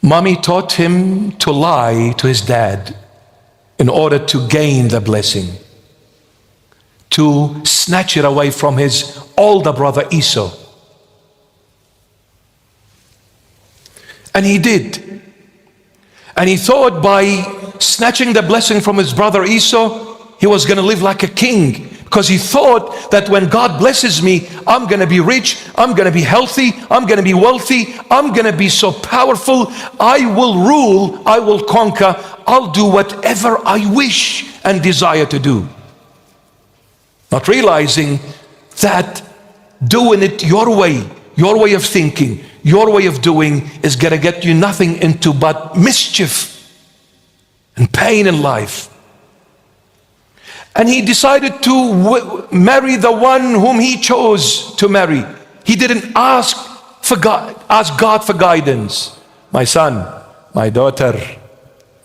Mommy taught him to lie to his dad in order to gain the blessing, to snatch it away from his older brother Esau. And he did. And he thought by snatching the blessing from his brother Esau, he was going to live like a king. Because he thought that when God blesses me, I'm going to be rich, I'm going to be healthy, I'm going to be wealthy, I'm going to be so powerful, I will rule, I will conquer, I'll do whatever I wish and desire to do. Not realizing that doing it your way of thinking, your way of doing is going to get you nothing into but mischief and pain in life. And he decided to marry the one whom he chose to marry. He didn't ask God for guidance. My son, my daughter,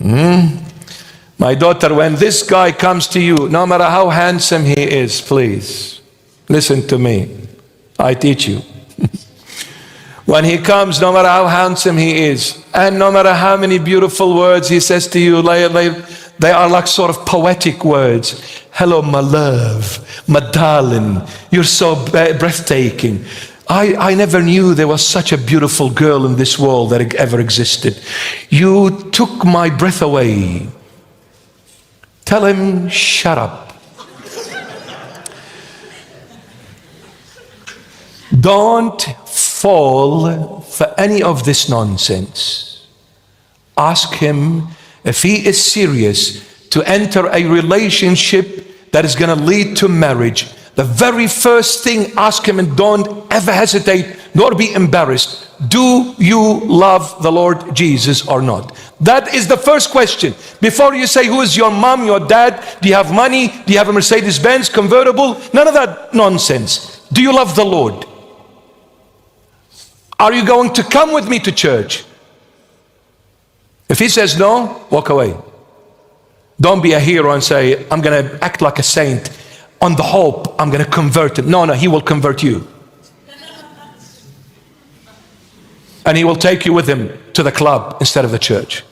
my daughter, when this guy comes to you, no matter how handsome he is, please, listen to me. I teach you. When he comes, no matter how handsome he is, and no matter how many beautiful words he says to you, they are like sort of poetic words. Hello, my love, my darling, you're so breathtaking. I never knew there was such a beautiful girl in this world that ever existed. You took my breath away. Tell him, shut up. Don't fall for any of this nonsense. Ask him if he is serious to enter a relationship that is going to lead to marriage. The very first thing, ask him, and don't ever hesitate nor be embarrassed. Do you love the Lord Jesus or not? That is the first question. Before you say, who is your mom, your dad? Do you have money? Do you have a Mercedes-Benz convertible? None of that nonsense. Do you love the Lord? Are you going to come with me to church? If he says no, walk away. Don't be a hero and say, I'm going to act like a saint on the hope I'm going to convert him. No, he will convert you. And he will take you with him to the club instead of the church.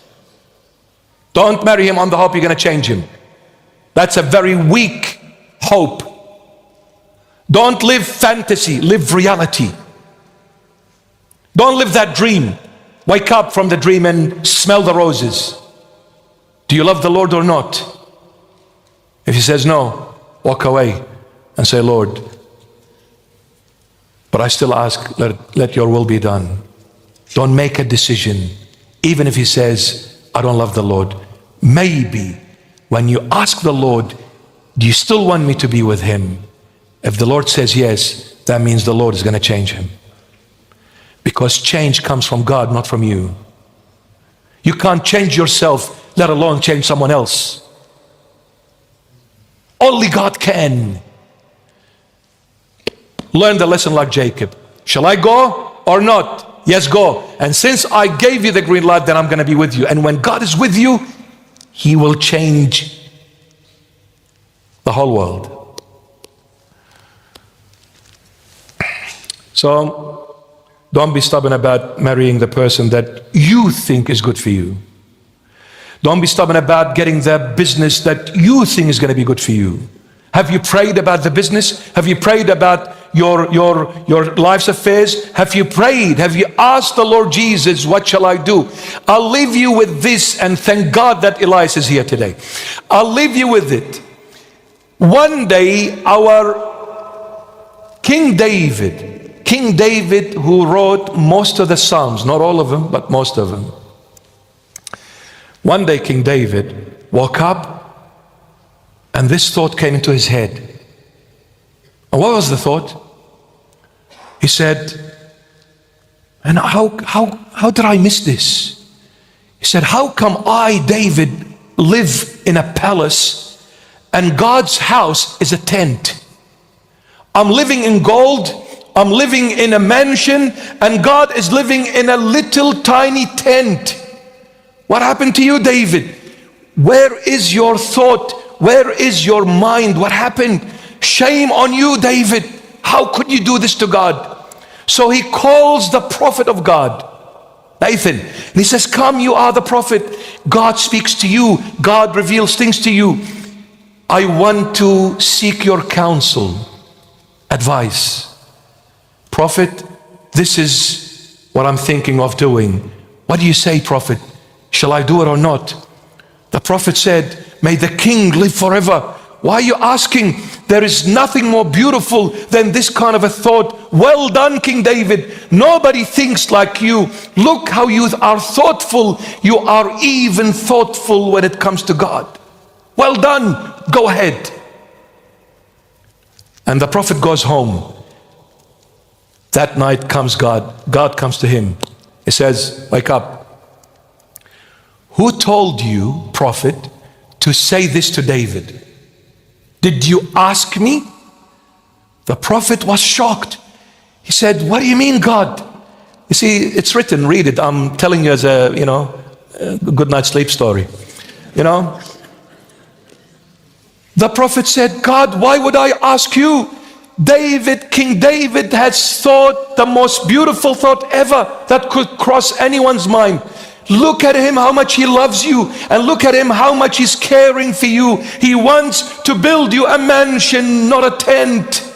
Don't marry him on the hope you're going to change him. That's a very weak hope. Don't live fantasy, live reality. Don't live that dream. Wake up from the dream and smell the roses. Do you love the Lord or not? If he says no, walk away and say, Lord, but I still ask, let your will be done. Don't make a decision, even if he says, I don't love the Lord. Maybe when you ask the Lord, do you still want me to be with him? If the Lord says yes, that means the Lord is going to change him. Because change comes from God, not from you. You can't change yourself, let alone change someone else. Only God can. Learn the lesson like Jacob. Shall I go or not? Yes, go. And since I gave you the green light, then I'm going to be with you. And when God is with you, he will change the whole world. So, don't be stubborn about marrying the person that you think is good for you. Don't be stubborn about getting the business that you think is going to be good for you. Have you prayed about the business? Have you prayed about your life's affairs? Have you prayed? Have you asked the Lord Jesus, what shall I do? I'll leave you with this, and thank God that Elias is here today. I'll leave you with it. One day, our King David, who wrote most of the Psalms, not all of them, but most of them. One day King David woke up and this thought came into his head. And what was the thought? He said, and how did I miss this? He said, how come I, David, live in a palace and God's house is a tent? I'm living in gold, I'm living in a mansion, and God is living in a little tiny tent. What happened to you, David? Where is your thought? Where is your mind? What happened? Shame on you, David. How could you do this to God? So he calls the prophet of God Nathan. And he says, come, you are the prophet. God speaks to you. God reveals things to you. I want to seek your counsel, advice. Prophet, this is what I'm thinking of doing. What do you say, prophet? Shall I do it or not? The prophet said, may the king live forever. Why are you asking? There is nothing more beautiful than this kind of a thought. Well done, King David. Nobody thinks like you. Look how you are thoughtful. You are even thoughtful when it comes to God. Well done. Go ahead. And the prophet goes home. That night comes God. God comes to him. He says, wake up. Who told you, prophet, to say this to David? Did you ask me? The prophet was shocked. He said, what do you mean, God? You see, it's written, read it. I'm telling you as a good night's sleep story. The prophet said, God, why would I ask you? David, King David has thought the most beautiful thought ever that could cross anyone's mind. Look at him, how much he loves you, and look at him, how much he's caring for you. He wants to build you a mansion, not a tent.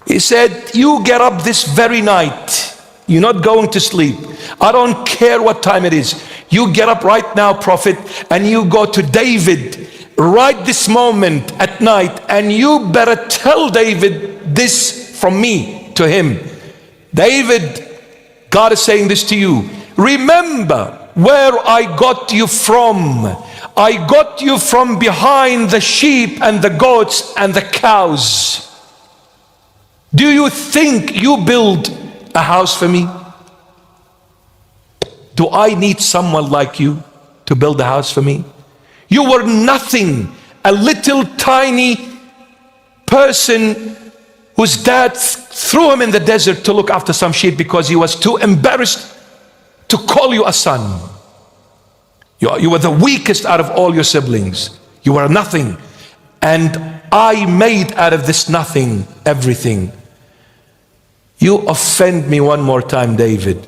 He said, you get up this very night. You're not going to sleep. I don't care what time it is. You get up right now, prophet, and you go to David right this moment at night, and you better tell David this from me to him. David, God is saying this to you. Remember where I got you from. I got you from behind the sheep and the goats and the cows. Do you think you build a house for me? Do I need someone like you to build a house for me? You were nothing, a little tiny person whose dad threw him in the desert to look after some sheep because he was too embarrassed to call you a son. You were the weakest out of all your siblings. You were nothing. And I made out of this nothing everything. You offend me one more time, David.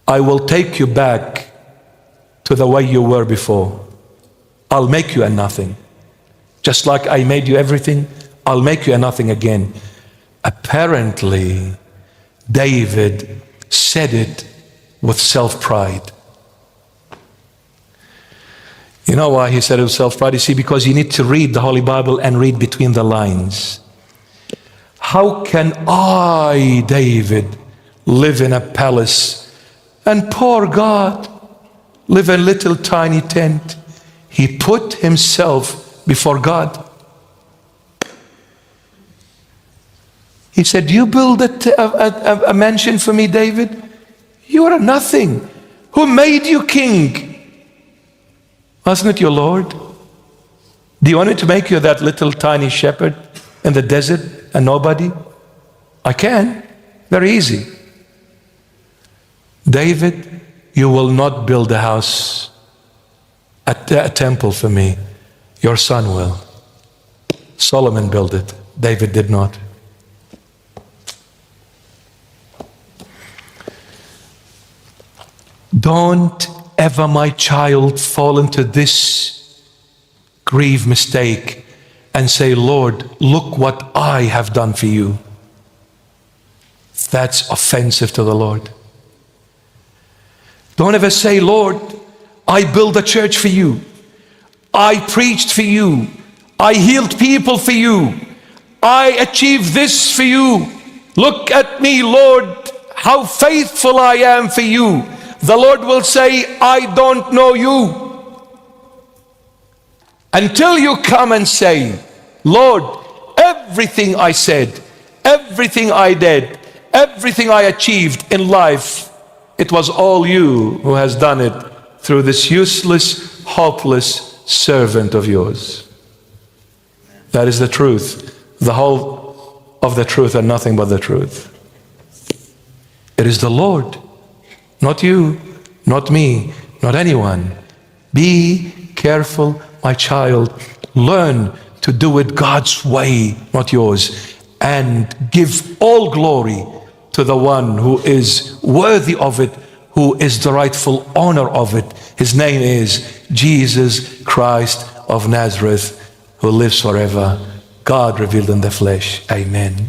I will take you back to the way you were before. I'll make you a nothing. Just like I made you everything, I'll make you a nothing again. Apparently, David said it with self-pride. You know why he said it with self-pride? You see, because you need to read the Holy Bible and read between the lines. How can I, David, live in a palace and poor God live in a little tiny tent? He put himself before God. He said, you build a mansion for me, David? You are nothing. Who made you king? Wasn't it your Lord? Do you want me to make you that little tiny shepherd in the desert, a nobody? I can. Very easy. David, you will not build a house, a temple for me. Your son will. Solomon built it. David did not. Don't ever, my child, fall into this grave mistake and say, Lord, look what I have done for you. That's offensive to the Lord. Don't ever say, Lord, I built a church for you. I preached for you. I healed people for you. I achieved this for you. Look at me, Lord, how faithful I am for you. The Lord will say, I don't know you. Until you come and say, Lord, everything I said, everything I did, everything I achieved in life, it was all you who has done it through this useless, hopeless servant of yours. That is the truth. The whole of the truth and nothing but the truth. It is the Lord. Not you, not me, not anyone. Be careful, my child. Learn to do it God's way, not yours. And give all glory to the one who is worthy of it, who is the rightful owner of it. His name is Jesus Christ of Nazareth, who lives forever. God revealed in the flesh. Amen.